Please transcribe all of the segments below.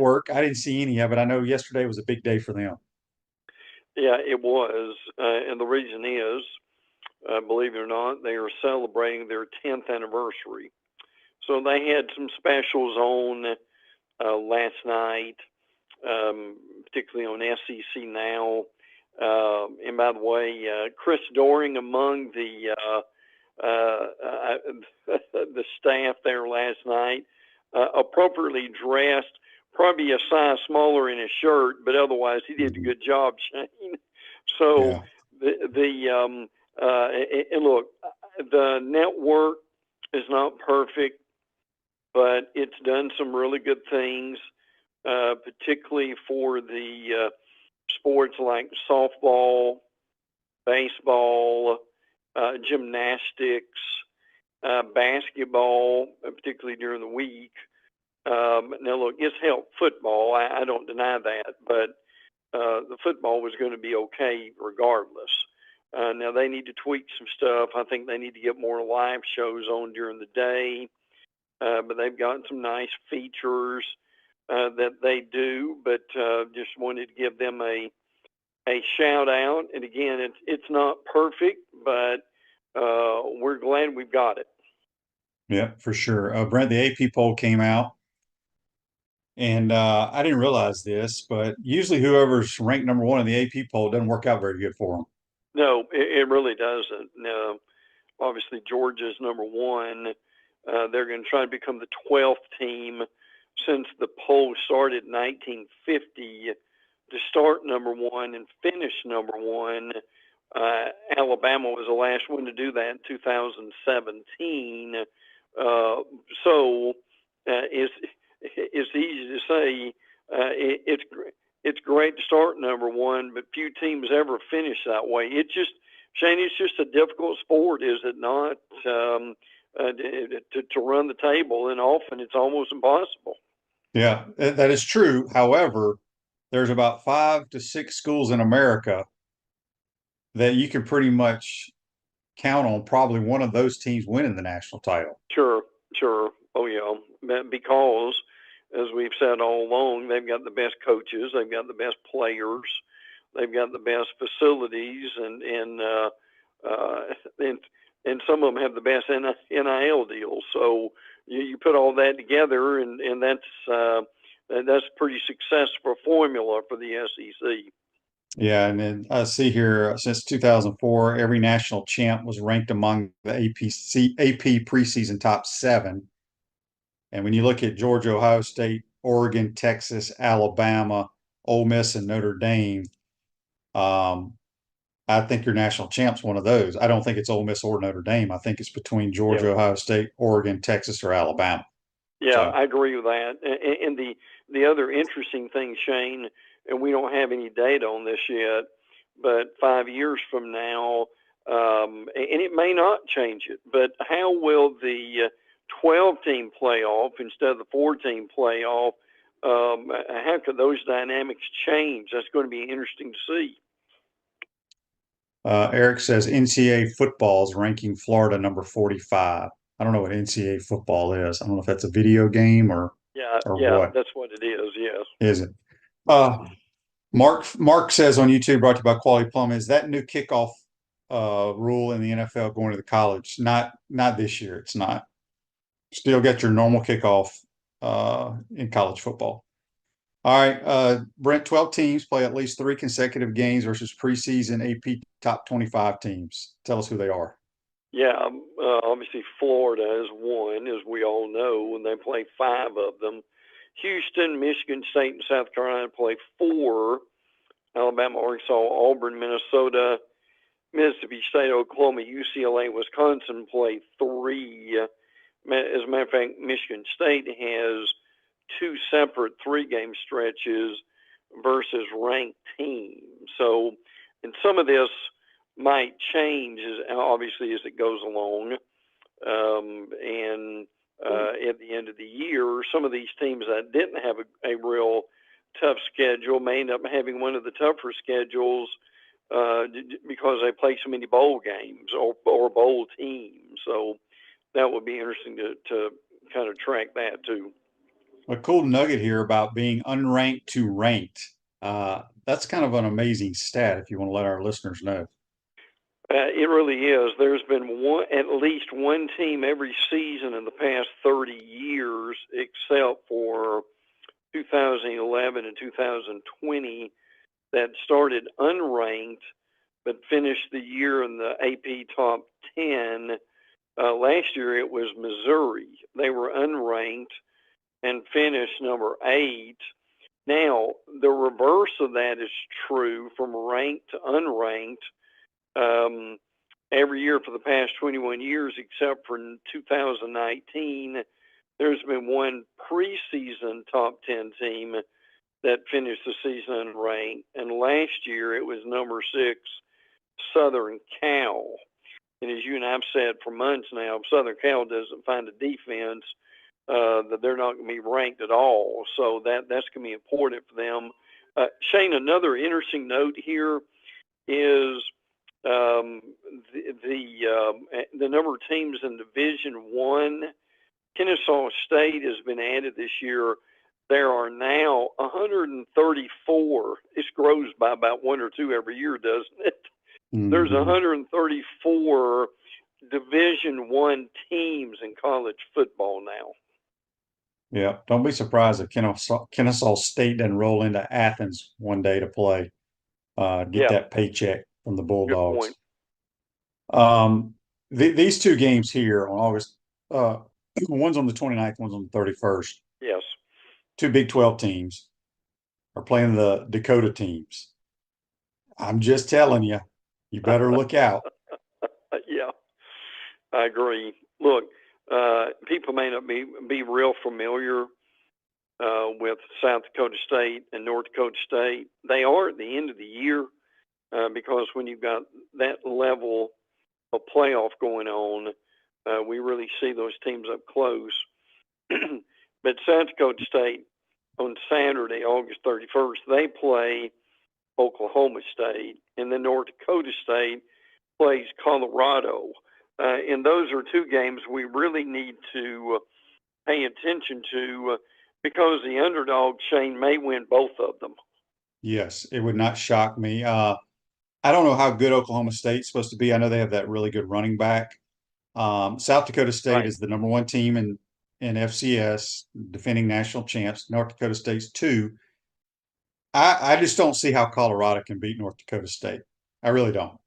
network. I didn't see any of it. I know yesterday was a big day for them. Yeah, it was. And the reason is, believe it or not, they are celebrating their 10th anniversary. So they had some specials on last night, particularly on SEC Now. And by the way, Chris Doring among the staff there last night, appropriately dressed, probably a size smaller in his shirt, but otherwise he did a good job, Shane. So Yeah. and look, the network is not perfect, but it's done some really good things, particularly for the sports like softball, baseball, gymnastics, basketball, particularly during the week. Now, look, it's helped football. I don't deny that, but the football was going to be okay regardless. Now, they need to tweak some stuff. I think they need to get more live shows on during the day, but they've got some nice features that they do, but just wanted to give them a shout out. And again, it's not perfect, but we're glad we've got it. Yeah, for sure. Brent, the AP poll came out, and I didn't realize this, but usually whoever's ranked number one in the AP poll doesn't work out very good for them. No, it really doesn't. No, obviously Georgia's number one. They're going to try to become the 12th team since the poll started in 1950 to start number one and finish number one. Alabama was the last one to do that in 2017. So it's easy to say it's great to start number one, but few teams ever finish that way. It's just, Shane, it's just a difficult sport, is it not? To run the table, and often it's almost impossible. Yeah, that is true. However, there's about 5 to 6 schools in America that you can pretty much count on probably one of those teams winning the national title. Sure, sure. Oh, yeah. Because, as we've said all along, they've got the best coaches, they've got the best players, they've got the best facilities, and some of them have the best NIL deals. So you put all that together, and that's pretty successful formula for the SEC. Yeah, and then I see here since 2004, every national champ was ranked among the AP preseason top 7. And when you look at Georgia, Ohio State, Oregon, Texas, Alabama, Ole Miss, and Notre Dame, um, I think your national champ's one of those. I don't think it's Ole Miss or Notre Dame. I think it's between Yeah, Georgia, Ohio State, Oregon, Texas, or Alabama. yeah, So, I agree with that. And the other interesting thing, Shane, and we don't have any data on this yet, but 5 years from now, and it may not change it, but how will the 12-team playoff instead of the 4-team playoff, how could those dynamics change? That's going to be interesting to see. Eric says NCAA football is ranking Florida number 45. I don't know what NCAA football is. I don't know if that's a video game Yeah, or yeah, what that's what it is. Yes. is it. Mark says on YouTube, brought to you by Quality Plumbing, is that new kickoff rule in the NFL going to the college? Not this year. It's not. Still get your normal kickoff in college football. All right, Brent, 12 teams play at least 3 consecutive games versus preseason AP top 25 teams. Tell us who they are. Yeah, obviously Florida is one, as we all know, and they play 5 of them. Houston, Michigan State, and South Carolina play 4. Alabama, Arkansas, Auburn, Minnesota, Mississippi State, Oklahoma, UCLA, Wisconsin play 3. As a matter of fact, Michigan State has 2 separate 3-game stretches versus ranked teams. So, and some of this might change obviously as it goes along. At the end of the year, some of these teams that didn't have a real tough schedule may end up having one of the tougher schedules because they play so many bowl games or bowl teams. So that would be interesting to kind of track that too. A cool nugget here about being unranked to ranked. That's kind of an amazing stat if you want to let our listeners know. It really is. There's been at least one team every season in the past 30 years, except for 2011 and 2020, that started unranked but finished the year in the AP top 10. Last year it was Missouri. They were unranked and finished number 8. Now, the reverse of that is true from ranked to unranked. Every year for the past 21 years, except for 2019, there's been one preseason top 10 team that finished the season unranked. And last year it was number 6, Southern Cal. And as you and I've said for months now, Southern Cal doesn't find a defense, that they're not going to be ranked at all. So that's going to be important for them. Shane, another interesting note here is the number of teams in Division One. Kennesaw State has been added this year. There are now 134. This grows by about 1 or 2 every year, doesn't it? Mm-hmm. There's 134 Division One teams in college football now. Yeah, don't be surprised if Kennesaw State doesn't roll into Athens one day to play, get that paycheck from the Bulldogs. Good point. These 2 games here on August, one's on the 29th, one's on the 31st. Yes. 2 Big 12 teams are playing the Dakota teams. I'm just telling you, you better look out. Yeah, I agree. Look, people may not be real familiar with South Dakota State and North Dakota State. They are at the end of the year because when you've got that level of playoff going on, we really see those teams up close. But South Dakota State on Saturday, August 31st, they play Oklahoma State, and then North Dakota State plays Colorado. And those are 2 games we really need to pay attention to because the underdog, Shane, may win both of them. Yes, it would not shock me. I don't know how good Oklahoma State's supposed to be. I know they have that really good running back. South Dakota State is the number 1 team in FCS, defending national champs. North Dakota State's 2. I just don't see how Colorado can beat North Dakota State. I really don't.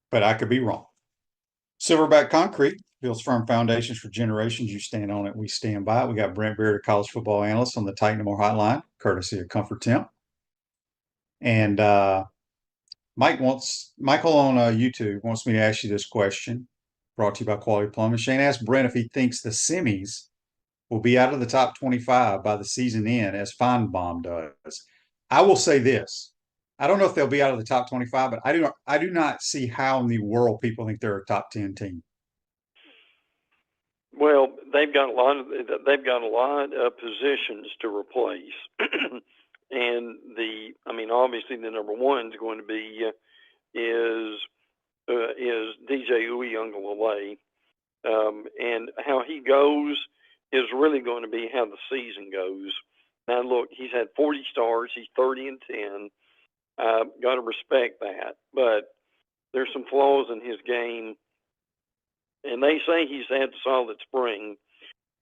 But I could be wrong. Silverback Concrete builds firm foundations for generations. You stand on it, we stand by it. We got Brent Beaird, a college football analyst, on the Titan More Hotline, courtesy of Comfort Temp. And Michael on YouTube wants me to ask you this question, brought to you by Quality Plumbing. Shane asked Brent if he thinks the semis will be out of the top 25 by the season end, as Feinbaum does. I will say this. I don't know if they'll be out of the top 25, but I do not see how in the world people think they're a top 10 team. Well, they've got a lot of positions to replace. And obviously the number 1 is going to be is DJ Uiagalelei. And how he goes is really going to be how the season goes. Now, look, he's had 40 stars. He's 30-10. Got to respect that. But there's some flaws in his game. And they say he's had a solid spring.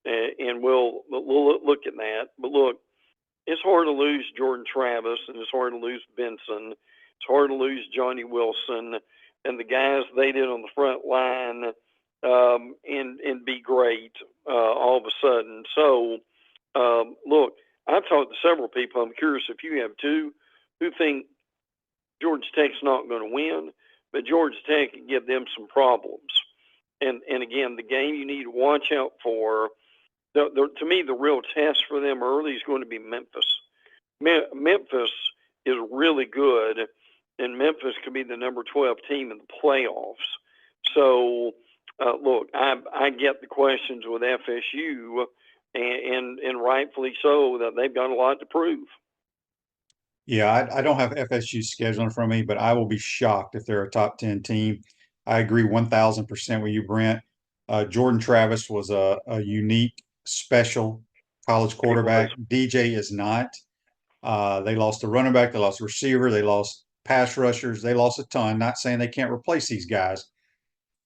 And we'll look at that. But look, it's hard to lose Jordan Travis, and it's hard to lose Benson. It's hard to lose Johnny Wilson and the guys they did on the front line and be great all of a sudden. So, look, I've talked to several people. I'm curious if you have too, who think Georgia Tech's not going to win, but Georgia Tech can give them some problems. And again, the game you need to watch out for, to me, the real test for them early is going to be Memphis. Memphis is really good, and Memphis could be the number 12 team in the playoffs. So, look, I get the questions with FSU, and rightfully so, that they've got a lot to prove. Yeah, I don't have FSU's schedule in front of me, but I will be shocked if they're a top 10 team. I agree 1,000% with you, Brent. Jordan Travis was a unique special college quarterback. DJ is not. They lost the running back, they lost the receiver, they lost pass rushers, they lost a ton. Not saying they can't replace these guys,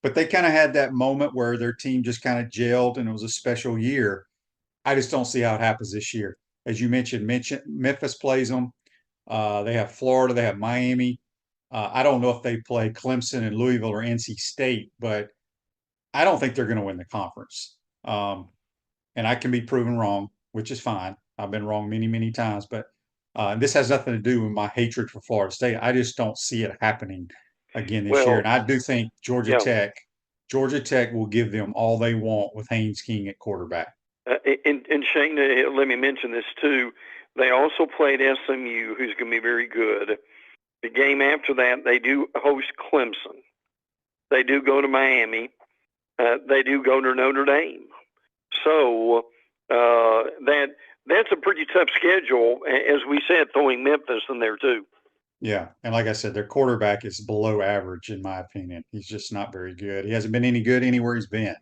but they kind of had that moment where their team just kind of gelled and it was a special year. I just don't see how it happens this year. As you mentioned, Memphis plays them. They have Florida, they have Miami. I don't know if they play Clemson and Louisville or NC State, but I don't think they're going to win the conference. And I can be proven wrong, which is fine. I've been wrong many, many times, but this has nothing to do with my hatred for Florida State. I just don't see it happening again this year. And I do think Georgia Tech will give them all they want with Haynes King at quarterback. And Shane, let me mention this too. They also played SMU, who's going to be very good. The game after that, they do host Clemson. They do go to Miami. They do go to Notre Dame. So that's a pretty tough schedule, as we said, throwing Memphis in there too. Yeah, and like I said, their quarterback is below average in my opinion. He's just not very good. He hasn't been any good anywhere he's been.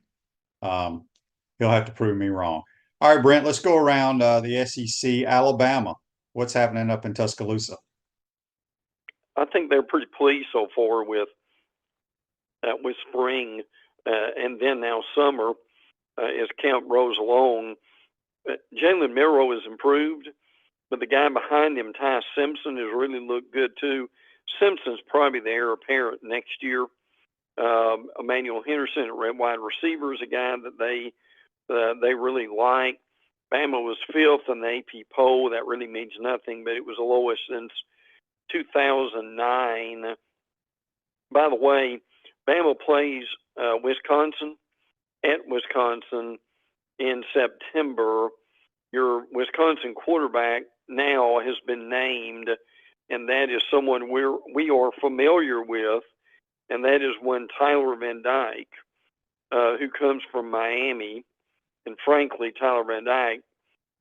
He'll have to prove me wrong. All right, Brent, let's go around the SEC. Alabama, what's happening up in Tuscaloosa? I think they're pretty pleased so far with spring and then now summer as camp rolls along. Jalen Milroe has improved, but the guy behind him, Ty Simpson, has really looked good too. Simpson's probably the heir apparent next year. Emmanuel Henderson at wide receiver is a guy that they really like. Bama was 5th in the AP poll. That really means nothing, but it was the lowest since 2009. By the way, Bama plays Wisconsin at Wisconsin in September. Your Wisconsin quarterback now has been named, and that is someone we are familiar with, and that is one Tyler Van Dyke, who comes from Miami. And frankly, Tyler Van Dyke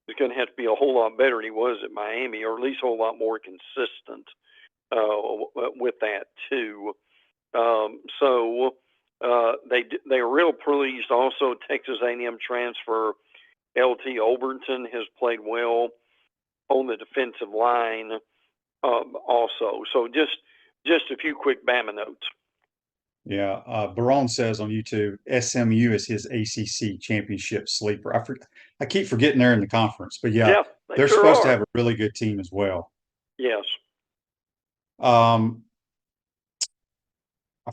is going to have to be a whole lot better than he was at Miami, or at least a whole lot more consistent with that too. So they are real pleased. Also, Texas A&M transfer LT Overton has played well on the defensive line also. So just a few quick Bama notes. Yeah, Barone says on YouTube, SMU is his ACC championship sleeper. I keep forgetting they're in the conference, but yeah they're sure supposed to have a really good team as well. Yes. I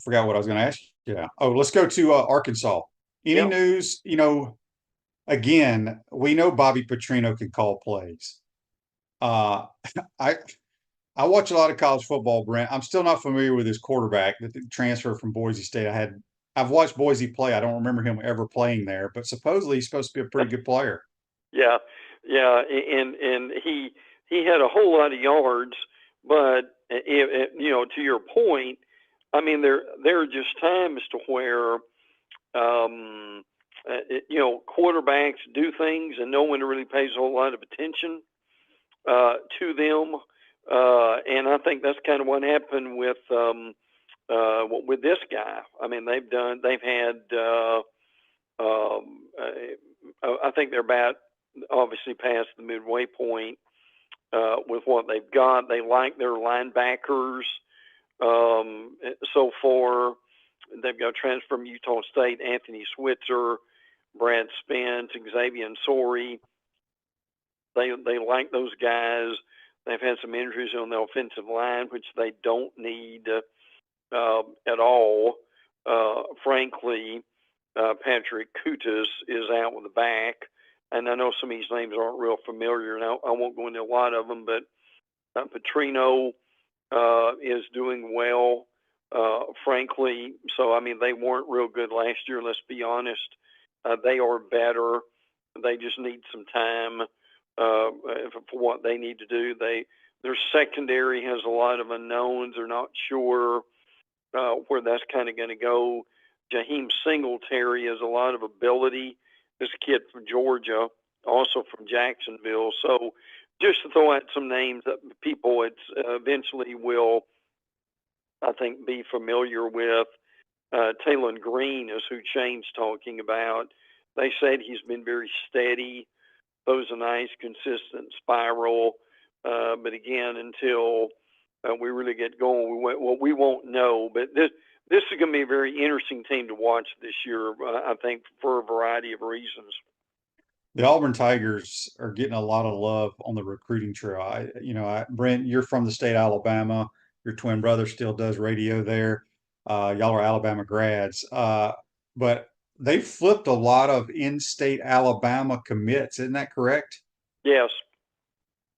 forgot what I was going to ask you. Yeah. Oh, let's go to Arkansas. Any news? Again, we know Bobby Petrino can call plays. I watch a lot of college football, Brent. I'm still not familiar with his quarterback that transferred from Boise State. I've watched Boise play. I don't remember him ever playing there, but supposedly he's supposed to be a pretty good player. Yeah, and he had a whole lot of yards, but to your point, I mean there are just times to where quarterbacks do things and no one really pays a whole lot of attention to them. And I think that's kind of what happened with this guy. I mean, they've had, I think they're about obviously past the midway point with what they've got. They like their linebackers so far. They've got transfer from Utah State, Anthony Switzer, Brad Spence, Xavier Sori. They like those guys. They've had some injuries on the offensive line, which they don't need at all. Frankly, Patrick Kutas is out with the back. And I know some of these names aren't real familiar, and I won't go into a lot of them, but Petrino is doing well, frankly. So, I mean, they weren't real good last year, let's be honest. They are better. They just need some time. For what they need to do. Their secondary has a lot of unknowns. They're not sure where that's kind of going to go. Jaheim Singletary has a lot of ability. This kid from Georgia, also from Jacksonville. So just to throw out some names that people eventually will, I think, be familiar with. Taylon Green is who Shane's talking about. They said he's been very steady, throws a nice, consistent spiral. But again, until we really get going, we won't know. But this is going to be a very interesting team to watch this year, I think, for a variety of reasons. The Auburn Tigers are getting a lot of love on the recruiting trail. Brent, you're from the state of Alabama. Your twin brother still does radio there. Y'all are Alabama grads. But they flipped a lot of in-state Alabama commits. Isn't that correct? Yes.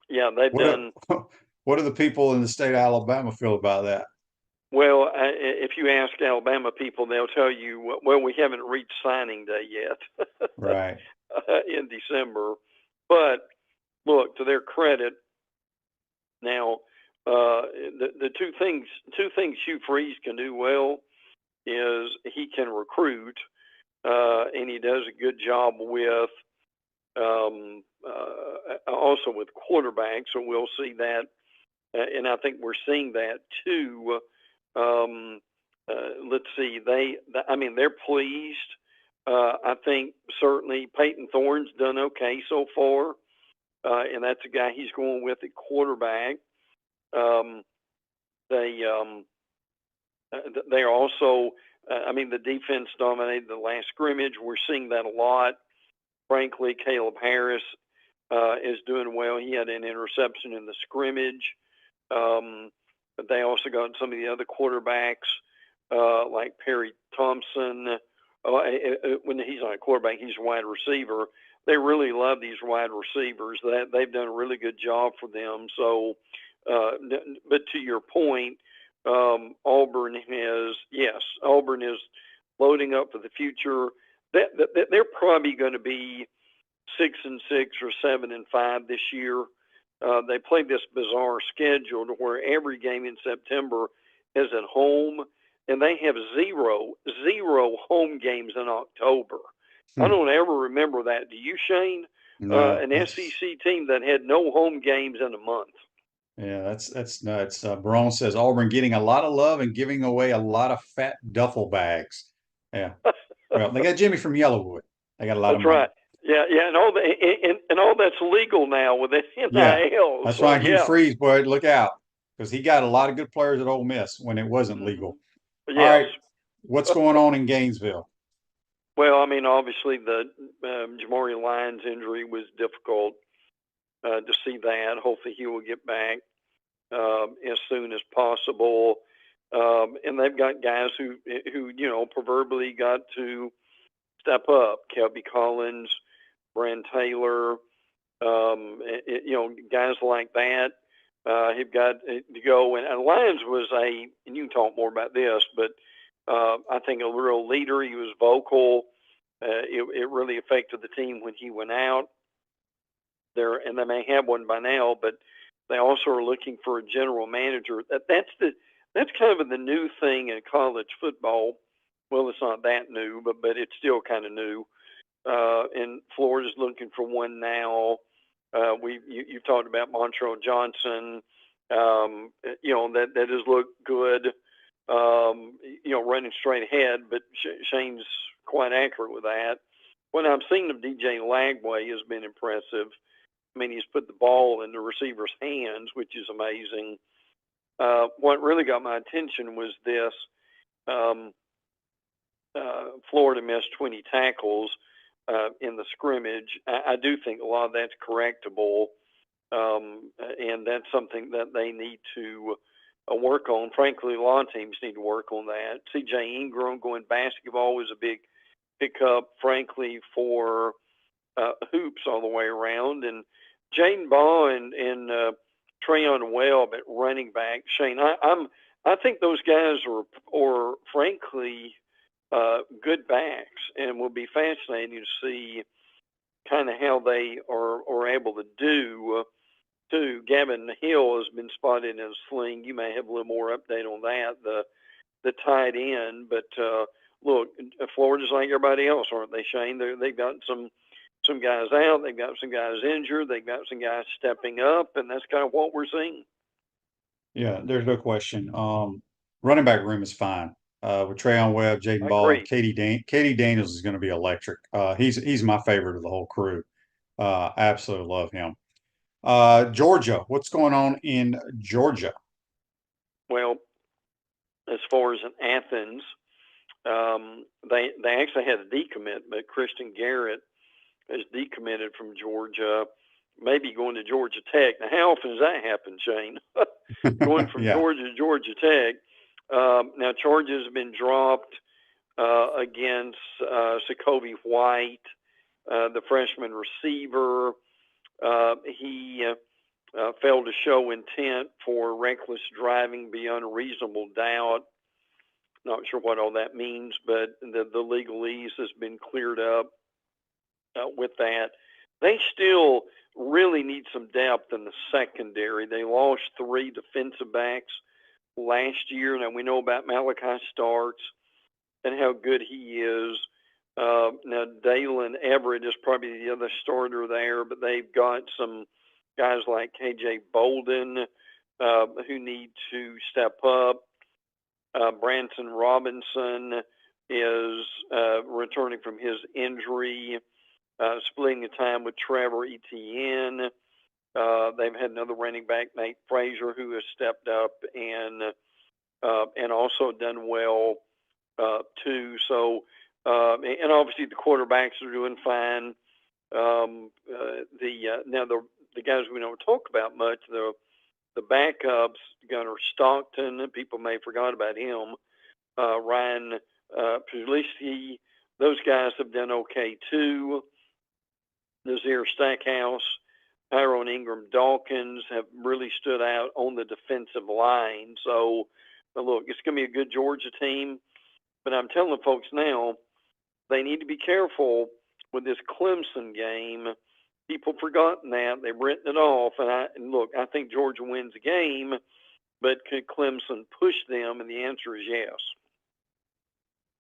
Yeah, they've What done do, what do the people in the state of Alabama feel about that? well. If you ask Alabama people, they'll tell you, well, we haven't reached signing day yet Right. in December. But look, to their credit, now the two things Hugh Freeze can do well is he can recruit, and he does a good job with also with quarterbacks. So we'll see that, and I think we're seeing that too. Um, let's see, they're pleased. I think certainly Peyton Thorne's done okay so far, and that's a guy he's going with at quarterback. Um, they they're also, the defense dominated the last scrimmage. We're seeing that a lot. Frankly, Caleb Harris is doing well. He had an interception in the scrimmage. But they also got some of the other quarterbacks like Perry Thompson. When he's not a quarterback, he's a wide receiver. They really love these wide receivers. They've done a really good job for them. So, but to your point, Auburn is loading up for the future. They're probably going to be 6-6 or 7-5 this year. They played this bizarre schedule to where every game in September is at home, and they have zero home games in October. I don't ever remember that. Do you, Shane? No, An SEC team that had no home games in a month. yeah, that's nuts. Barone says Auburn getting a lot of love and giving away a lot of fat duffel bags. Yeah. Well, they got Jimmy from Yellowwood. They got a lot of That's money. right. Yeah, and all that's legal now with the Yeah, NIL. that's So why Hugh yeah, Freeze, boy, look out, because he got a lot of good players at Ole Miss when it wasn't mm-hmm. legal. All Yes. right, what's going on in Gainesville? Well, obviously the Jamari Lyons injury was difficult to see that. Hopefully he will get back as soon as possible. And they've got guys who proverbially got to step up. Kelby Collins, Brand Taylor, guys like that have got to go. And Lyons was and you can talk more about this, but I think a real leader. He was vocal. It really affected the team when he went out there, and they may have one by now, but they also are looking for a general manager. That's kind of the new thing in college football. Well, it's not that new, but it's still kind of new. And Florida's looking for one now. You've talked about Montrell Johnson. That has looked good. Running straight ahead, but Shane's quite accurate with that. What I've seen of DJ Lagway has been impressive. He's put the ball in the receiver's hands, which is amazing. What really got my attention was this. Florida missed 20 tackles in the scrimmage. I do think a lot of that's correctable, and that's something that they need to work on. Frankly, a lot of teams need to work on that. C.J. Ingram going basketball was a big pickup, frankly, for hoops all the way around. And Jaden Ball and Trayon Webb at running back. Shane, I think those guys are frankly good backs, and will be fascinating to see kind of how they are able to do. Too, Gavin Hill has been spotted in a sling. You may have a little more update on that, the tight end. But look, Florida's like everybody else, aren't they, Shane? They've got some guys out. They've got some guys injured. They've got some guys stepping up, and that's kind of what we're seeing. Yeah, there's no question. Running back room is fine. with Trayon Webb, I Jaden Ball, and agree. Katie Daniels is going to be electric. He's my favorite of the whole crew. Absolutely love him. Georgia, what's going on in Georgia? Well, as far as in Athens, they actually had a decommit, but Kristen Garrett has decommitted from Georgia, maybe going to Georgia Tech. Now, how often does that happen, Shane? Going from Yeah. Georgia to Georgia Tech. Now, charges have been dropped against Sokovie White, the freshman receiver. He failed to show intent for reckless driving beyond reasonable doubt. Not sure what all that means, but the legalese has been cleared up with that. They still really need some depth in the secondary. They lost 3 defensive backs last year. Now we know about Malachi Starks and how good he is. Now Dalen Everett is probably the other starter there, but they've got some guys like KJ Bolden who need to step up. Branson Robinson is returning from his injury, splitting the time with Trevor Etienne. They've had another running back, Nate Frazier, who has stepped up and also done well too. So, and obviously the quarterbacks are doing fine. Now the guys we don't talk about much, the backups, Gunnar Stockton, people may have forgot about him. Ryan Puglisi, those guys have done okay too. Nazir Stackhouse, Tyrone Ingram Dawkins have really stood out on the defensive line. So, look, it's going to be a good Georgia team. But I'm telling folks now, they need to be careful with this Clemson game. People forgotten that. They've written it off. And look, I think Georgia wins the game, but could Clemson push them? And the answer is yes.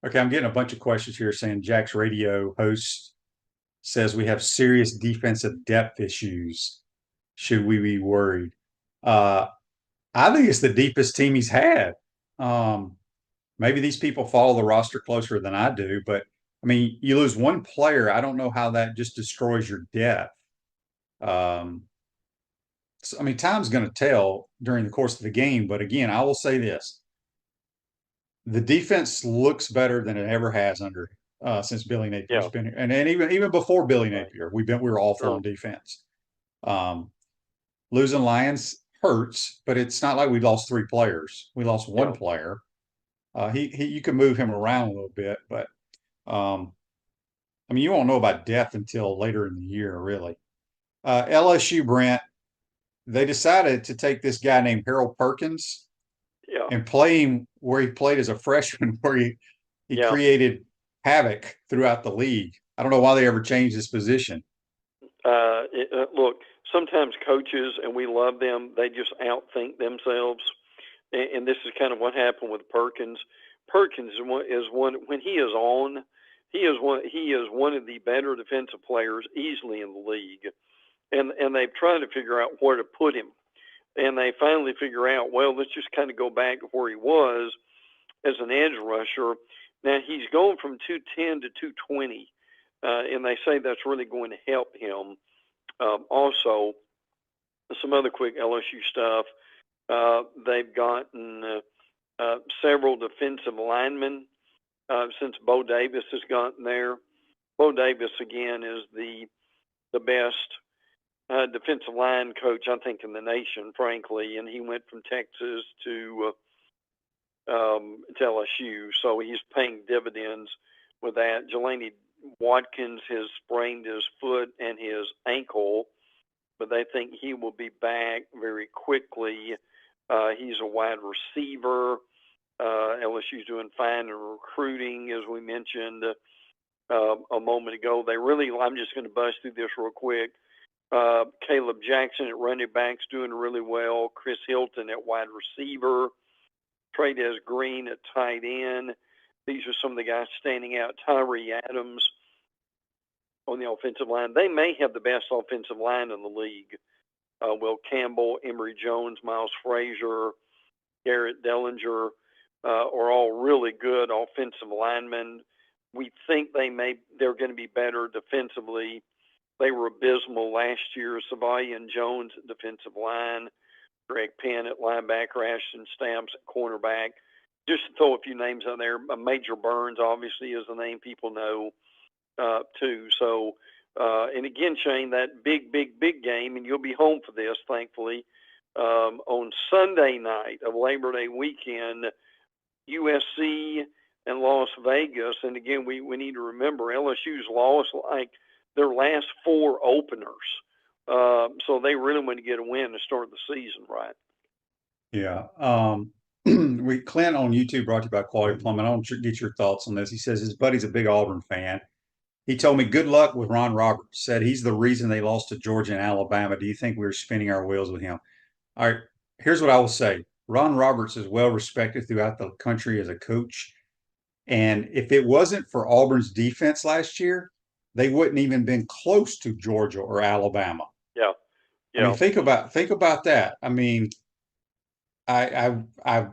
Okay, I'm getting a bunch of questions here saying Jack's radio host says we have serious defensive depth issues. Should we be worried? Uh, I think it's the deepest team he's had. Um, Maybe these people follow the roster closer than I do, but I mean, you lose one player. I don't know how that just destroys your depth. Um, I mean, time's going to tell during the course of the game. But again, I will say this: the defense looks better than it ever has under since Billy Napier's Yeah. been here, and even before Billy Right. Napier, we were awful Oh, on defense. Um, Losing Lions hurts, but it's not like we lost 3 players. We lost one yeah. player. He you can move him around a little bit, but um, I mean, you won't know about depth until later in the year, really. LSU, Brent, they decided to take this guy named Harold Perkins Yeah. and play him where he played as a freshman, where he Yeah. created havoc throughout the league. I don't know why they ever changed his position. Look, sometimes coaches, and we love them, they just outthink themselves. And this is kind of what happened with Perkins. Perkins is one when he is on, he is one of the better defensive players easily in the league. And they've tried to figure out where to put him. And they finally figure out, well, let's just kind of go back to where he was as an edge rusher. Now he's going from 210 to 220, and they say that's really going to help him. Also, some other quick LSU stuff. They've gotten several defensive linemen since Bo Davis has gotten there. Bo Davis again is the best defensive line coach I think in the nation, frankly, and he went from Texas to LSU, so he's paying dividends with that. Jelani Watkins has sprained his foot and his ankle, but they think he will be back very quickly. He's a wide receiver. LSU's doing fine in recruiting, as we mentioned a moment ago. I'm just going to bust through this real quick. Caleb Jackson at running back's doing really well. Chris Hilton at wide receiver. Trades Green at tight end. These are some of the guys standing out. Tyree Adams on the offensive line. They may have the best offensive line in the league. Will Campbell, Emory Jones, Miles Frazier, Garrett Dellinger. are all really good offensive linemen. We think they're going to be better defensively. They were abysmal last year. Savaya and Jones at defensive line, Greg Penn at linebacker, Ashton Stamps at cornerback. Just to throw a few names out there, Major Burns obviously is a name people know too. So, and again, Shane, that big game, and you'll be home for this, thankfully, on Sunday night of Labor Day weekend, USC and Las Vegas. And again, we need to remember LSU's lost like their last 4 openers. So they really want to get a win to start the season, right? Yeah. Clint on YouTube brought to you by Quality Plumbing. I want to get your thoughts on this. He says his buddy's a big Auburn fan. He told me good luck with Ron Roberts. Said he's the reason they lost to Georgia and Alabama. Do you think we were spinning our wheels with him? All right. Here's what I will say. Ron Roberts is well respected throughout the country as a coach. And if it wasn't for Auburn's defense last year, they wouldn't even been close to Georgia or Alabama. Yeah. I mean, think about that. I mean, I I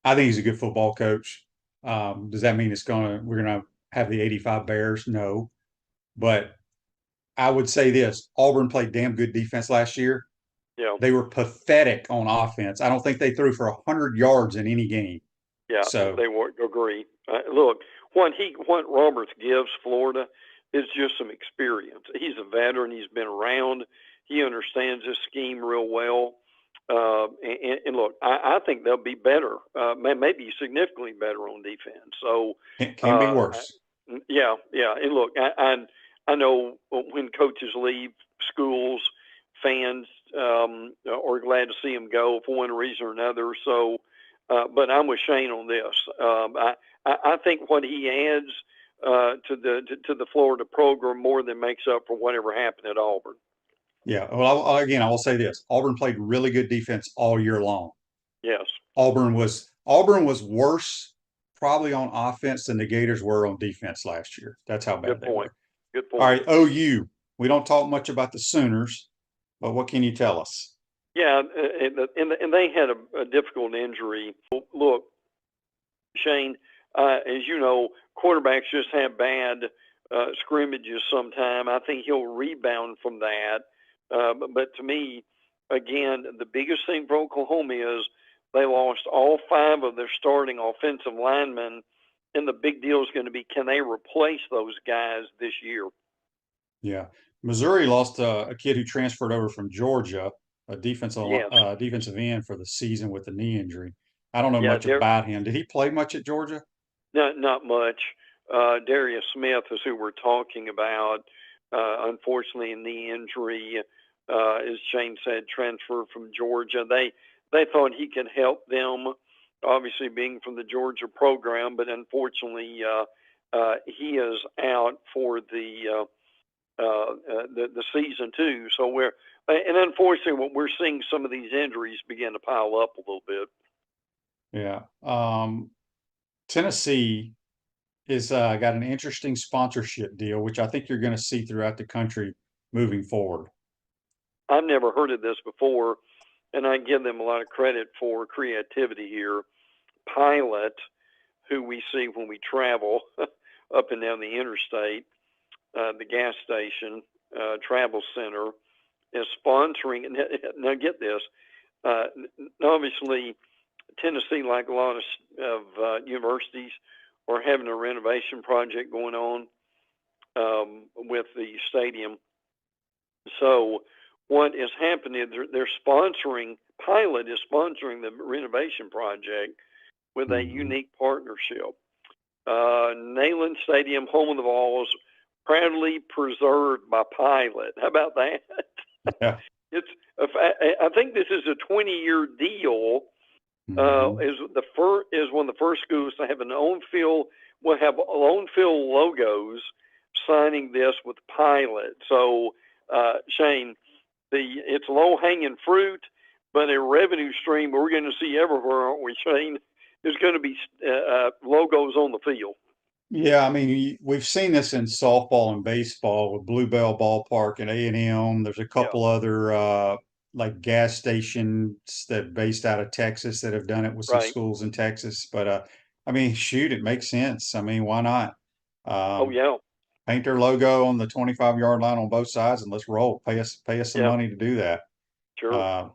I think he's a good football coach. Does that mean we're gonna have the 85 Bears? No. But I would say this: Auburn played damn good defense last year. Yeah. They were pathetic on offense. I don't think they threw for 100 yards in any game. Yeah, So they would agree. Look, what Roberts gives Florida is just some experience. He's a veteran. He's been around. He understands this scheme real well. And look, I think they'll be better, maybe significantly better on defense. So it can be worse. Yeah. And look, I know when coaches leave schools, fans are glad to see them go for one reason or another. So, but I'm with Shane on this. I think what he adds to the Florida program more than makes up for whatever happened at Auburn. Yeah. Well, again, I will say this: Auburn played really good defense all year long. Yes. Auburn was worse probably on offense than the Gators were on defense last year. That's how bad Good they point. were. Good All point. right, OU. We don't talk much about the Sooners, but what can you tell us? Yeah, and they had a difficult injury. Look, Shane, as you know, quarterbacks just have bad scrimmages sometime. I think he'll rebound from that. But to me, again, the biggest thing for Oklahoma is they lost all 5 of their starting offensive linemen, and the big deal is going to be, can they replace those guys this year? Yeah. Missouri lost a kid who transferred over from Georgia, a Yes. defensive end for the season with a knee injury. I don't know Yeah, much about him. Did he play much at Georgia? not much. Darius Smith is who we're talking about. Unfortunately, a knee injury, as Shane said, transfer from Georgia. They thought he could help them, obviously being from the Georgia program, but unfortunately, he is out for the season too. So and unfortunately, we're seeing some of these injuries begin to pile up a little bit. Yeah. Tennessee is got an interesting sponsorship deal, which I think you're going to see throughout the country moving forward. I've never heard of this before, and I give them a lot of credit for creativity here. Pilot, who we see when we travel up and down the interstate, the gas station, travel center, is sponsoring. Now, get this. Obviously, Tennessee, like a lot of universities, are having a renovation project going on with the stadium. So what is happening is they're sponsoring, Pilot is sponsoring the renovation project with a unique partnership. Neyland Stadium, home of the Vols, proudly preserved by Pilot. How about that? Yeah. I think this is a 20-year deal. Is one of the first schools to have will have on-field logos signing this with Pilot. So, Shane, it's low-hanging fruit, but a revenue stream we're going to see everywhere, aren't we, Shane? There's going to be logos on the field. Yeah, I mean, we've seen this in softball and baseball with Bluebell Ballpark and A&M. There's a couple other like gas stations that based out of Texas that have done it with some Right. schools in Texas. But I mean, shoot, it makes sense. I mean, why not? Oh, Um, yeah. paint their logo on the 25-yard line on both sides and let's roll. Pay us some Yeah. money to do that. Sure. Uh,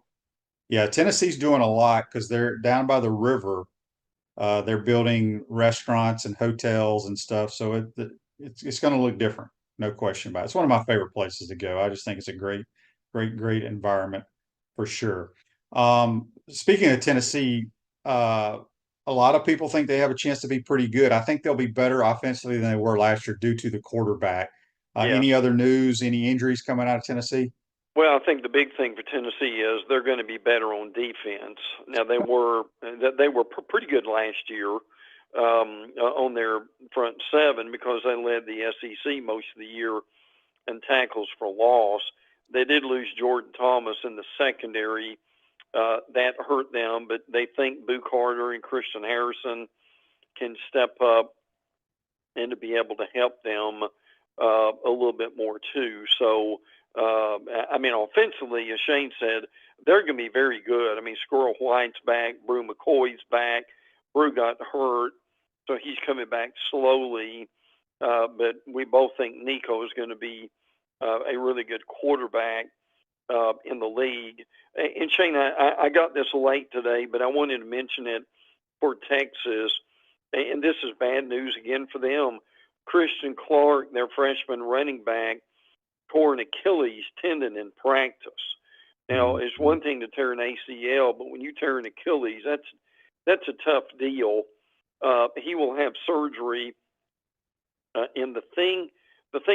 yeah, Tennessee's doing a lot because they're down by the river. They're building restaurants and hotels and stuff, so it's going to look different, no question about it. It's one of my favorite places to go. I just think it's a great environment for sure. Speaking of Tennessee, uh, a lot of people think they have a chance to be pretty good. I think they'll be better offensively than they were last year due to the quarterback. Yeah. Any other news? Any injuries coming out of Tennessee? Well, I think the big thing for Tennessee is they're going to be better on defense. Now they were pretty good last year on their front seven because they led the SEC most of the year in tackles for loss. They did lose Jordan Thomas in the secondary. That hurt them, but they think Boo Carter and Christian Harrison can step up and to be able to help them a little bit more too. So, I mean, offensively, as Shane said, they're going to be very good. I mean, Squirrel White's back, Brew McCoy's back. Brew got hurt, so he's coming back slowly. But we both think Nico is going to be a really good quarterback in the league. And Shane, I got this late today, but I wanted to mention it for Texas. And this is bad news again for them. Christian Clark, their freshman running back, tore an Achilles tendon in practice. Now, it's one thing to tear an ACL, but when you tear an Achilles, that's a tough deal. He will have surgery. And the thing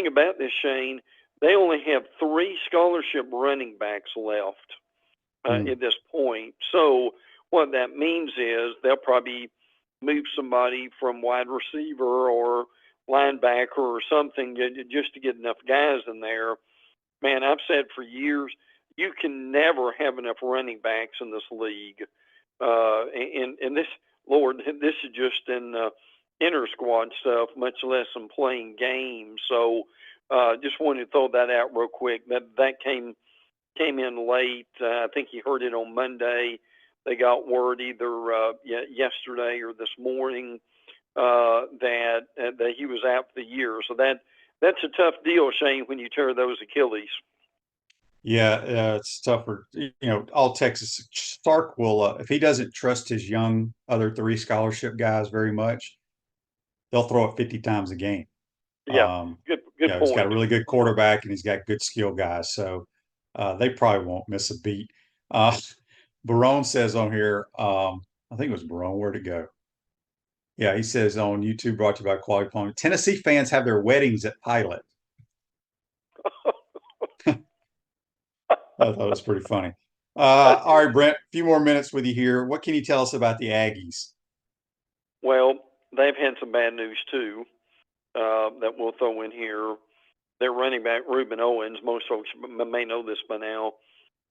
about this, Shane, they only have 3 scholarship running backs left at this point. So what that means is they'll probably move somebody from wide receiver or linebacker or something just to get enough guys in there. Man, I've said for years, you can never have enough running backs in this league. And this, Lord, this is just in inter squad stuff, much less in playing games. So just wanted to throw that out real quick. That came in late. I think you heard it on Monday. They got word either yesterday or this morning that he was out for the year. So that's a tough deal, Shane, when you tear those Achilles. Yeah, it's tougher. All Texas. Stark will, if he doesn't trust his young other 3 scholarship guys very much, they'll throw it 50 times a game. Yeah, good He's got a point. really good quarterback and he's got good skill guys, so they probably won't miss a beat. Uh, Barone says on here, I think it was Barone. Where'd it go? Yeah, he says on YouTube, brought to you by Quality Plumbing. Tennessee fans have their weddings at Pilot. I thought it was pretty funny. All right, Brent, a few more minutes with you here. What can you tell us about the Aggies? Well, they've had some bad news too that we'll throw in here. Their running back Reuben Owens, most folks may know this by now,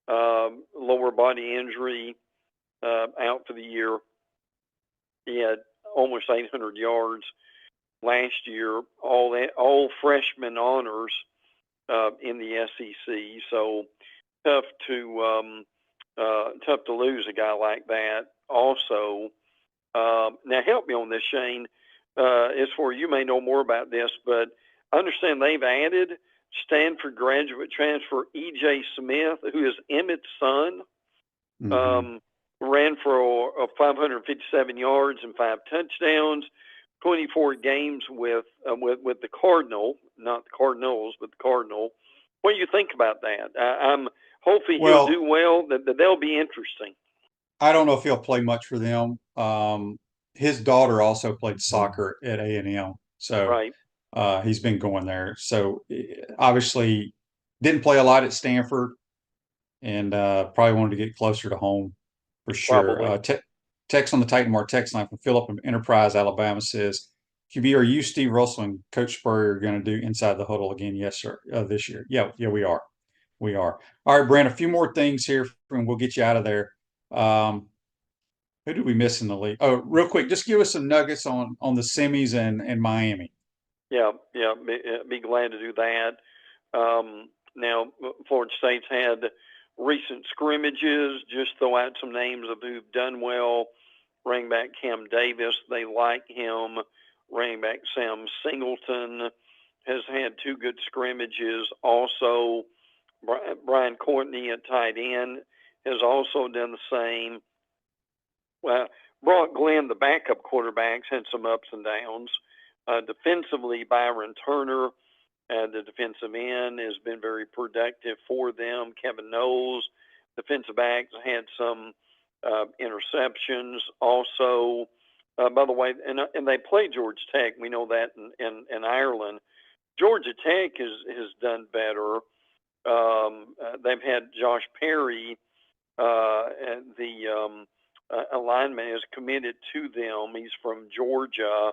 lower body injury, out for the year. He had almost 800 yards last year, all freshman honors in the SEC. So tough to lose a guy like that. Also, now help me on this, Shane. As for you may know more about this, but I understand they've added Stanford graduate transfer E.J. Smith, who is Emmett's son. Ran for 557 yards and 5 touchdowns, 24 games with the Cardinal, not the Cardinals, but the Cardinal. What do you think about that? I'm hopefully he'll do well. That they'll be interesting. I don't know if he'll play much for them. His daughter also played soccer at A&M, so Right. He's been going there. So obviously didn't play a lot at Stanford and probably wanted to get closer to home for sure. Probably. Text on the Titan Mark text line from Philip from Enterprise, Alabama says, QB, are you, Steve Russell, and Coach Spurrier going to do Inside the Huddle again? Yes, sir. This year. Yeah, we are. We are. All right, Brent, a few more things here and we'll get you out of there. Who did we miss in the league? Oh, real quick, just give us some nuggets on the semis and Miami. Yeah, be glad to do that. Now, Florida State's had recent scrimmages. Just throw out some names of who've done well. Running back Cam Davis, they like him. Running back Sam Singleton has had 2 good scrimmages. Also, Brian Courtney at tight end has also done the same. Brock Glenn, the backup quarterbacks, had some ups and downs. Defensively, Byron Turner, the defensive end, has been very productive for them. Kevin Knowles, defensive backs, had some interceptions. Also, by the way, and they play Georgia Tech. We know that in Ireland. Georgia Tech has done better. They've had Josh Perry, the alignment is committed to them. He's from Georgia,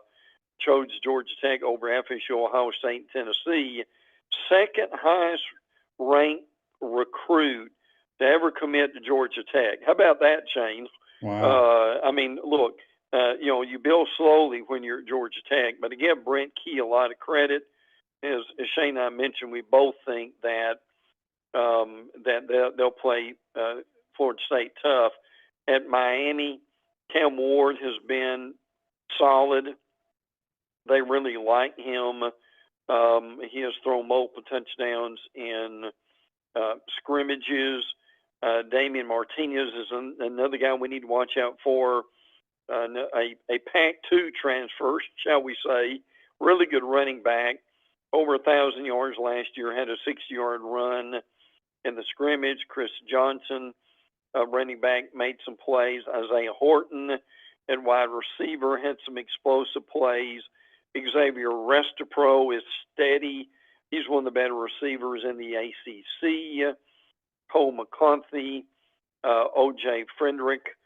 chose Georgia Tech over FSU, Ohio State, and Tennessee. Second highest ranked recruit to ever commit to Georgia Tech. How about that, Shane? Wow. I mean, look, you build slowly when you're at Georgia Tech, but to give Brent Key a lot of credit, as Shane and I mentioned, we both think that they'll play Florida State tough. At Miami, Cam Ward has been solid. They really like him. He has thrown multiple touchdowns in scrimmages. Damian Martinez is another guy we need to watch out for. A Pac-2 transfer, shall we say. Really good running back. Over 1,000 yards last year. Had a 60-yard run in the scrimmage. Chris Johnson, running back, made some plays. Isaiah Horton at wide receiver had some explosive plays. Xavier Restapro is steady. He's one of the better receivers in the ACC. Cole McCarthy, O.J. Frederick,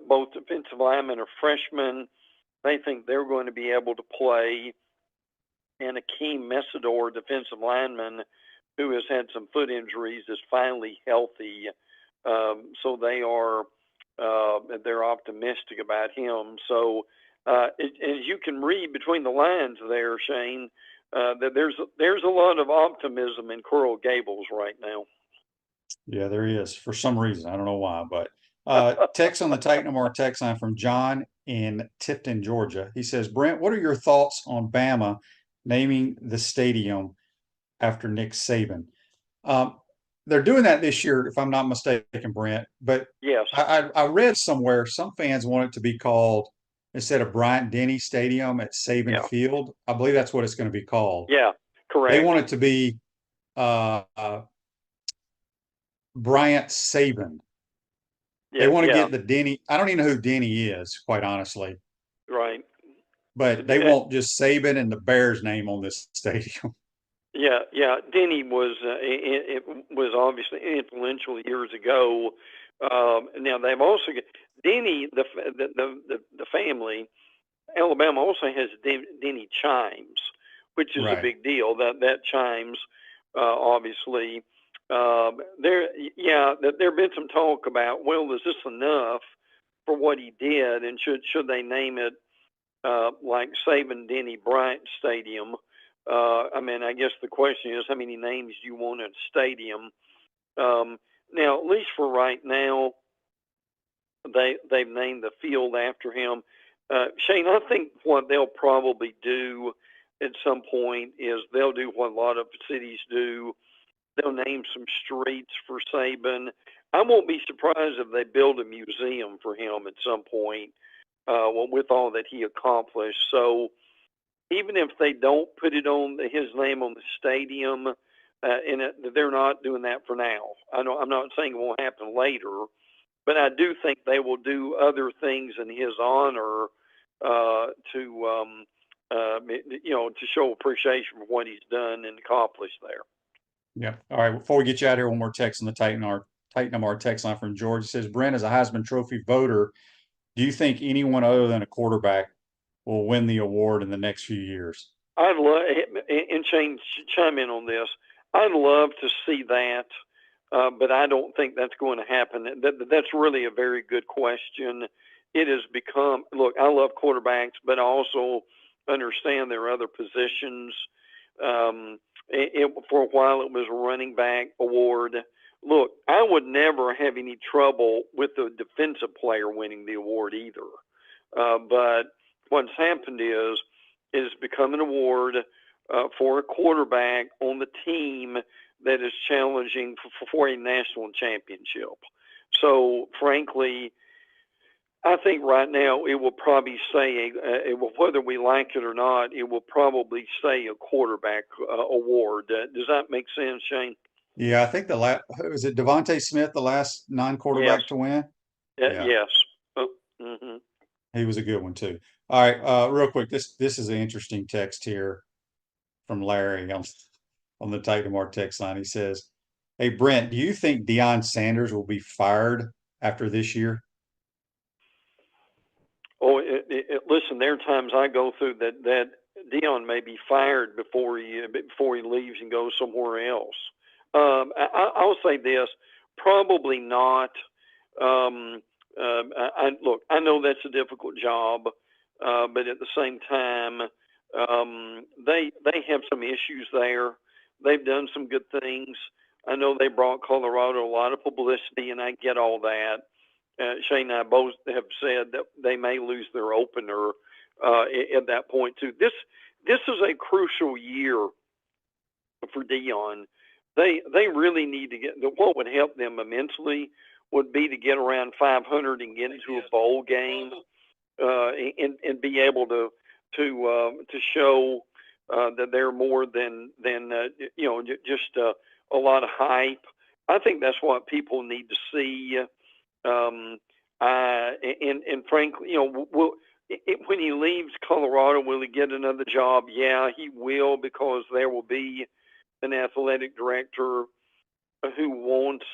both defensive linemen are freshmen. They think they're going to be able to play. And Akeem Messidor, defensive lineman, who has had some foot injuries, is finally healthy. So they're optimistic about him. So as you can read between the lines there, Shane, that there's a lot of optimism in Coral Gables right now. Yeah, there is for some reason. I don't know why, but text on the Titan of our text line from John in Tipton, Georgia. He says, Brent, what are your thoughts on Bama naming the stadium after Nick Saban? They're doing that this year, if I'm not mistaken, Brent. But yes, I read somewhere some fans want it to be called, instead of Bryant Denny Stadium, at Saban Field. I believe that's what it's going to be called. Yeah, correct. They want it to be Bryant Saban. They want to get the Denny. I don't even know who Denny is, quite honestly. Right. But they want just Saban and the Bears name on this stadium. Yeah. Denny was it was obviously influential years ago. Now they've also got Denny, the family. Alabama also has Denny Chimes, which is a big deal. That Chimes, obviously. There have been some talk about, well, is this enough for what he did, and should they name it like Saban Denny Bryant Stadium? I mean, I guess the question is, how many names do you want in a stadium? Now, at least for right now, they've named the field after him. Shane, I think what they'll probably do at some point is they'll do what a lot of cities do. They'll name some streets for Saban. I won't be surprised if they build a museum for him at some point with all that he accomplished. So even if they don't put it on his name on the stadium, they're not doing that for now. I'm not saying it won't happen later, but I do think they will do other things in his honor to show appreciation for what he's done and accomplished there. Yeah. All right. Before we get you out here, one more text on the Titan our text line from George. It says, Brent, as a Heisman Trophy voter, do you think anyone other than a quarterback will win the award in the next few years? I'd love, and Shane, chime in on this. I'd love to see that, but I don't think that's going to happen. That's really a very good question. It has become, look, I love quarterbacks, but I also understand there are other positions. For a while, it was a running back award look, I would never have any trouble with the defensive player winning the award either. But what's happened is it's become an award for a quarterback on the team that is challenging for a national championship. So, frankly, I think right now it will probably say, whether we like it or not, it will probably say a quarterback award. Does that make sense, Shane? Yeah, I think was it Devontae Smith, the last non-quarterback Yes. to win? Yeah. Yes. Mm-hmm. He was a good one too. All right, real quick, this is an interesting text here from Larry on the Titan Mark text line. He says, "Hey Brent, do you think Deion Sanders will be fired after this year?" Oh, listen, there are times I go through that Deion may be fired before he leaves and goes somewhere else. I'll say this, probably not. Look, I know that's a difficult job, but at the same time, they have some issues there. They've done some good things. I know they brought Colorado a lot of publicity, and I get all that. Shane and I both have said that they may lose their opener at that point too. This is a crucial year for Deion. They really need to get. What would help them immensely would be to get around 500 and get into a bowl game, and be able to show that they're more than just a lot of hype. I think that's what people need to see. And frankly, when he leaves Colorado, will he get another job? Yeah, he will, because there will be an athletic director who wants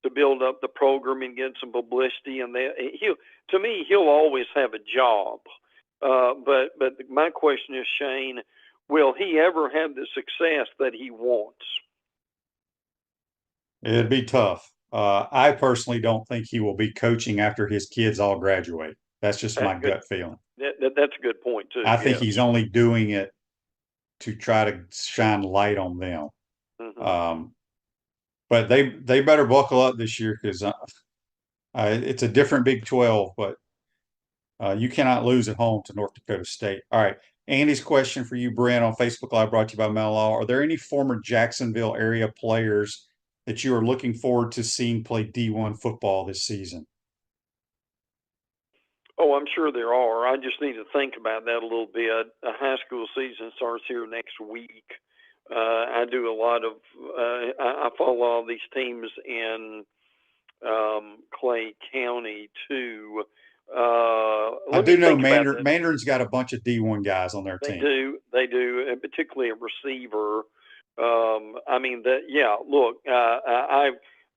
to build up the program and get some publicity, and he'll always have a job. But my question is, Shane, will he ever have the success that he wants? It'd be tough. I personally don't think he will be coaching after his kids all graduate. That's just my gut feeling. That's a good point too. I think he's only doing it to try to shine light on them. Mm-hmm. But they better buckle up this year, because it's a different Big 12, but you cannot lose at home to North Dakota State. All right. Andy's question for you, Brent, on Facebook Live, brought to you by Mel Law. Are there any former Jacksonville area players that you are looking forward to seeing play D1 football this season? Oh, I'm sure there are. I just need to think about that a little bit. The high school season starts here next week. I do a lot of I follow all these teams in Clay County too. I do know Mandarin's got a bunch of D1 guys on their team. They do, and particularly a receiver.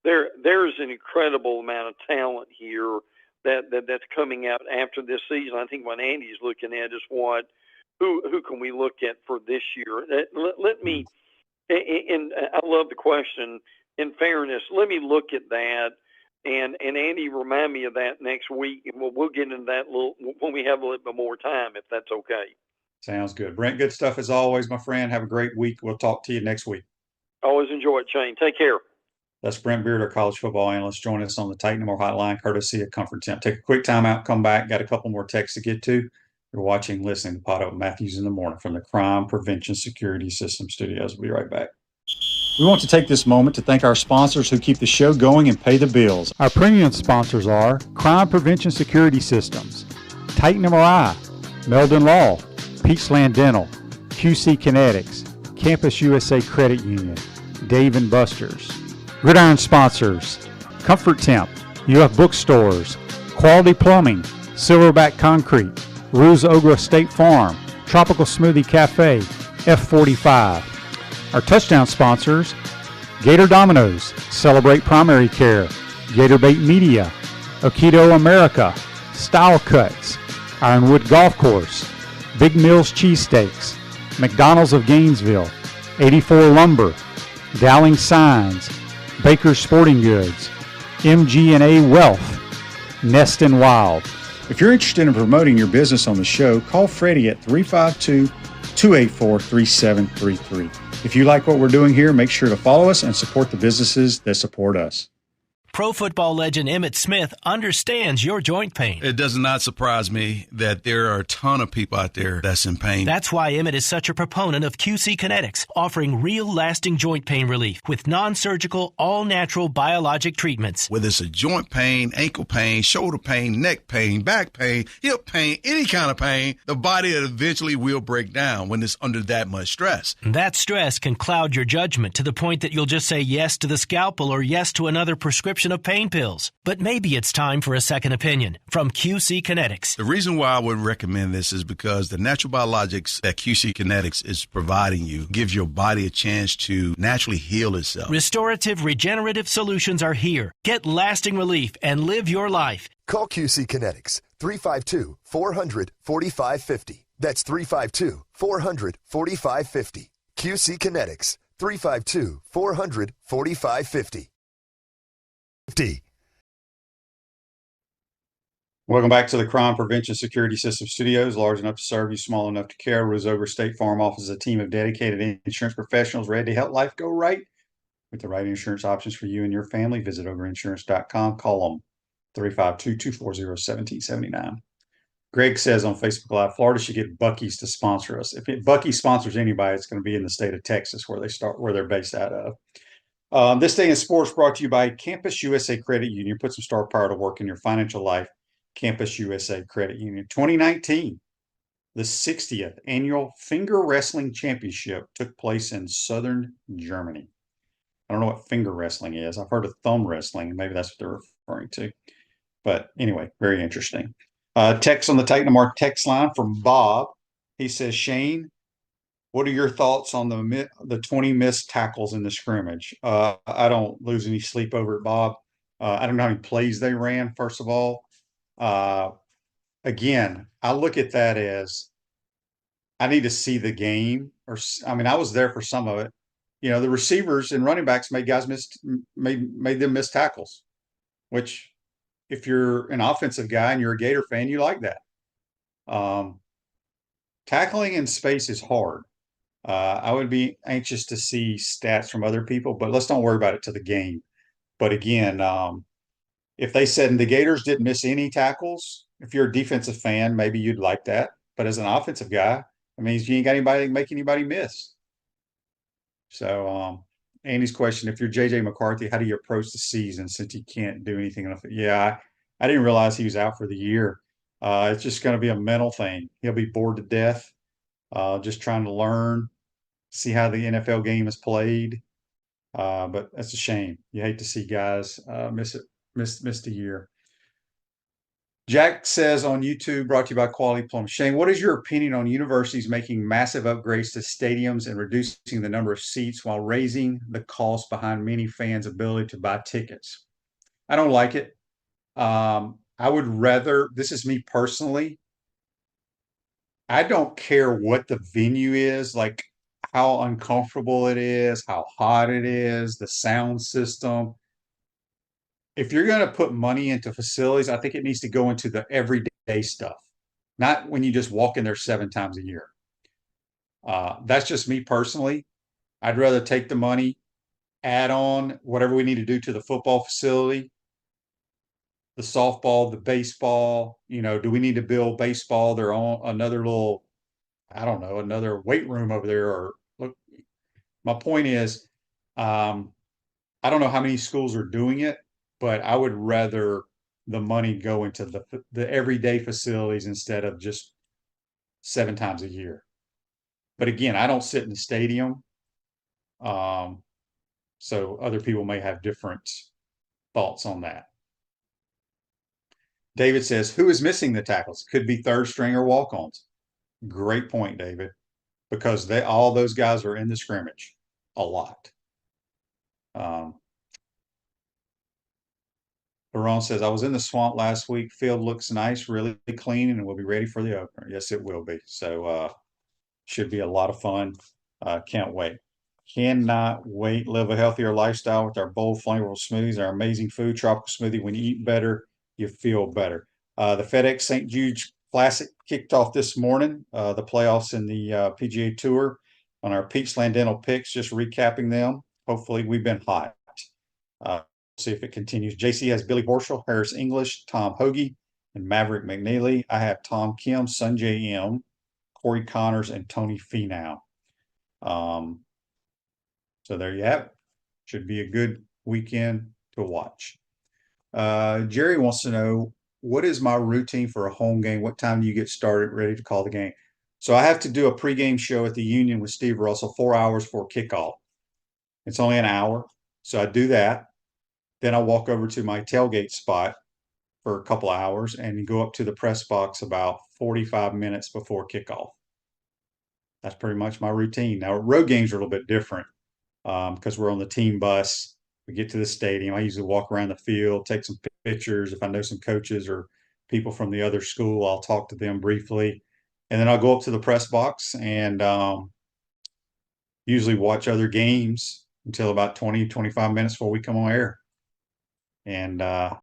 There's an incredible amount of talent here that's coming out after this season. I think what Andy's looking at is who can we look at for this year? Let me, and I love the question. In fairness, let me look at that, and Andy, remind me of that next week, and we'll get into that when we have a little bit more time, if that's okay. Sounds good. Brent, good stuff as always, my friend. Have a great week. We'll talk to you next week. Always enjoy it, Shane. Take care. That's Brent Beaird, our college football analyst, joining us on the Titan More Hotline, courtesy of Comfort Temp. Take a quick time out, come back. Got a couple more texts to get to. You're watching, listening to PodUp Matthews in the Morning from the Crime Prevention Security System Studios. We'll be right back. We want to take this moment to thank our sponsors who keep the show going and pay the bills. Our premium sponsors are Crime Prevention Security Systems, Titan MRI, Meldon Law, Peachland Dental, QC Kinetics, Campus USA Credit Union, Dave & Buster's. Gridiron sponsors, Comfort Temp, UF Bookstores, Quality Plumbing, Silverback Concrete, Ruse Ogra State Farm, Tropical Smoothie Cafe, F45. Our touchdown sponsors, Gator Dominoes, Celebrate Primary Care, Gator Bait Media, Aikido America, Style Cuts, Ironwood Golf Course, Big Mills Cheesesteaks, McDonald's of Gainesville, 84 Lumber, Dowling Signs, Baker's Sporting Goods, MG&A Wealth, Nest and Wild. If you're interested in promoting your business on the show, call Freddie at 352-284-3733. If you like what we're doing here, make sure to follow us and support the businesses that support us. Pro football legend Emmitt Smith understands your joint pain. It does not surprise me that there are a ton of people out there that's in pain. That's why Emmitt is such a proponent of QC Kinetics, offering real lasting joint pain relief with non-surgical, all-natural biologic treatments. Whether it's a joint pain, ankle pain, shoulder pain, neck pain, back pain, hip pain, any kind of pain, the body eventually will break down when it's under that much stress. That stress can cloud your judgment to the point that you'll just say yes to the scalpel or yes to another prescription of pain pills. But maybe it's time for a second opinion from QC Kinetics. The reason why I would recommend this is because the natural biologics that QC Kinetics is providing you gives your body a chance to naturally heal itself. Restorative, regenerative solutions are here. Get lasting relief and live your life. Call QC Kinetics 352-400-4550. That's 352-400-4550. QC Kinetics 352-400-4550. Welcome back to the Crime Prevention Security System Studios, large enough to serve you, small enough to care. Rose Over State Farm offers a team of dedicated insurance professionals ready to help life go right with the right insurance options for you and your family. Visit overinsurance.com. Call them 352-240-1779. Greg says on Facebook Live, Florida should get Buc-ee's to sponsor us. If Buc-ee sponsors anybody, it's going to be in the state of Texas where they're based out of. This Day in Sports brought to you by Campus USA Credit Union. Put some star power to work in your financial life. Campus USA Credit Union. 2019, the 60th annual Finger Wrestling Championship took place in southern Germany. I don't know what finger wrestling is. I've heard of thumb wrestling, and maybe that's what they're referring to. But anyway, very interesting. Text on the Titan Mark text line from Bob. He says, Shane, what are your thoughts on the 20 missed tackles in the scrimmage? I don't lose any sleep over it, Bob. I don't know how many plays they ran, first of all. Again, I look at that as I need to see the game. I was there for some of it. You know, the receivers and running backs made them miss tackles, which if you're an offensive guy and you're a Gator fan, you like that. Tackling in space is hard. I would be anxious to see stats from other people, but let's don't worry about it to the game. But again, if they said the Gators didn't miss any tackles, if you're a defensive fan, maybe you'd like that. But as an offensive guy, it means you ain't got anybody to make anybody miss. So, Andy's question, if you're J.J. McCarthy, how do you approach the season since you can't do anything enough? Yeah, I didn't realize he was out for the year. It's just going to be a mental thing. He'll be bored to death, just trying to learn, see how the NFL game is played. But that's a shame. You hate to see guys miss a year. Jack says on YouTube, brought to you by Quality Plum. Shane, what is your opinion on universities making massive upgrades to stadiums and reducing the number of seats while raising the cost behind many fans' ability to buy tickets? I don't like it. I would rather, this is me personally, I don't care what the venue is, like how uncomfortable it is, how hot it is, the sound system. If you're going to put money into facilities, I think it needs to go into the everyday stuff, not when you just walk in there 7 times a year. That's just me personally. I'd rather take the money, add on whatever we need to do to the football facility, the softball, the baseball. You know, do we need to build baseball, their own, another little, I don't know, another weight room over there? Or look, my point is, I don't know how many schools are doing it, but I would rather the money go into the everyday facilities instead of just 7 times a year. But again, I don't sit in the stadium. So other people may have different thoughts on that. David says, who is missing the tackles? Could be third string or walk-ons. Great point, David, because all those guys are in the scrimmage a lot. Baron says, I was in the swamp last week. Field looks nice, really clean, and we'll be ready for the opener. Yes, it will be. So should be a lot of fun. Can't wait. Cannot wait. Live a healthier lifestyle with our bold, flavorful smoothies, our amazing food, tropical smoothie. When you eat better, you feel better. The FedEx St. Jude Classic kicked off this morning. The playoffs in the PGA Tour. On our Peachland Dental picks, just recapping them. Hopefully, we've been hot. See if it continues. JC has Billy Horschel, Harris English, Tom Hoagie, and Maverick McNeely. I have Tom Kim, Sunjay M, Corey Connors, and Tony Finau. So there you have it. Should be a good weekend to watch. Jerry wants to know, what is my routine for a home game? What time do you get started, ready to call the game? So I have to do a pregame show at the Union with Steve Russell 4 hours before kickoff. It's only an hour, so I do that. Then I walk over to my tailgate spot for a couple of hours and go up to the press box about 45 minutes before kickoff. That's pretty much my routine. Now, road games are a little bit different because we're on the team bus. We get to the stadium. I usually walk around the field, take some pictures. If I know some coaches or people from the other school, I'll talk to them briefly. And then I'll go up to the press box and usually watch other games until about 20, 25 minutes before we come on air. And